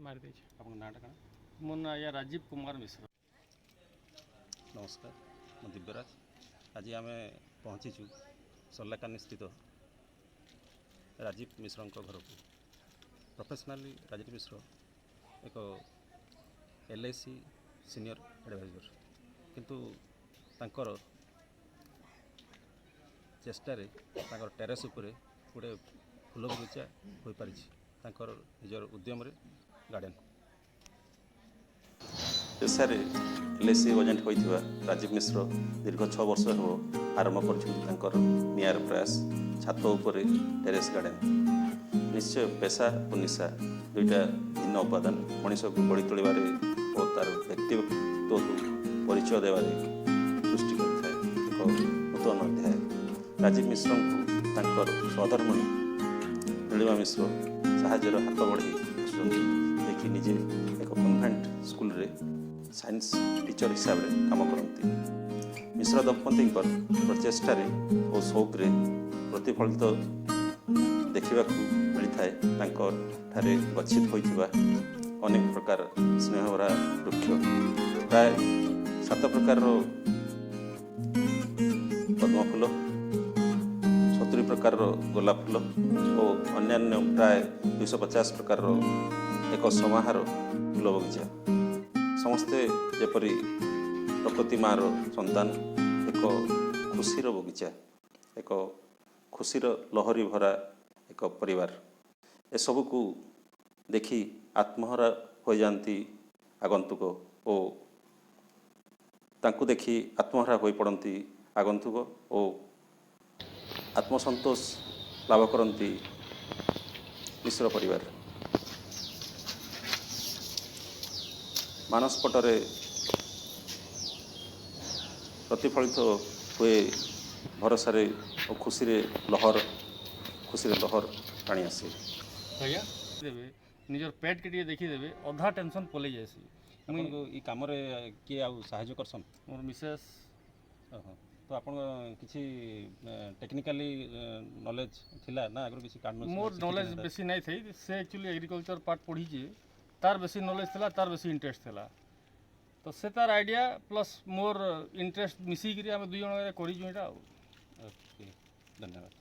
मार दे आपन नाटा कण मो ना या राजीव कुमार मिश्र। नमस्कार मैं दिव्यराज आज आम पहुँचीचु सल्लाकानी स्थित राजीव मिश्र घर को प्रोफेशनली राजीव मिश्र एक LIC सीनियर एडवाइजर किंतु तांकर चेष्टार टेरेस उपरे गोटे फूल बगीचा हो पारी निजर उद्यम गार्डन पेशार LIC एजेंट होता राजीव मिश्र दीर्घ 6 वर्ष हो आरंभ कर नियार प्रयास छात उपर टेरेस गार्डन निश्चय पेशा और निशा दुईटा भिन्न उपादान मनीष को गढ़ी तोड़बार और तार व्यक्तित्व परिचय देवार सृष्टि करता है एक नूतन अध्याय। राजीव मिश्र को सहधर्मिणी नीलिमा मिश्र साहाଯ୍यर हाथ बढ़ी देखी निजे एक कन्वेंट स्कूल रे साइंस टीचर हिसाब से काम करती मिश्र दंपति प्रचेषार और शौक प्रतिफलित देखा मिलता है गच्छित होता अनेक प्रकार स्नेहभरा वृक्ष प्राय 7 प्रकार पद्मफूल 70 प्रकार गोलाप फूल और अन्यान्य प्राय 250 प्रकार एक समाहार फूल बगीचा समस्ते जेपरी प्रकृति माँ संतान एक खुशीर बगीचा एक खुशीर लहरी भरा एक परिवार ए सबको देखी आत्महरा हो जाती आगंतुक और तांकु देखी आत्महरा हो पड़ती आगंतुक और आत्मसंतोष लाभ करती मिश्र परिवार। मानसपटरे प्रतिफलित हुए भरोसा और खुशी लहर टाणी आसे भैया देवे निजर पेट के टे देखीदेवे अधा टेंशन पलि जासी मुझे कम किए आगे करसन मोर मिसेस तो आप किसी टेक्निकाली नॉलेज थिला ना आगर किसी काढ मोर नॉलेज बेसी नहीं थी से एक्चुअली एग्रीकल्चर पार्ट पढ़ी तार बेसी नॉलेज थिला तार बेसी इंटरेस्ट थिला तो से तार आइडिया प्लस मोर इंटरेस्ट मिसिक आम दुई जन कर धन्यवाद।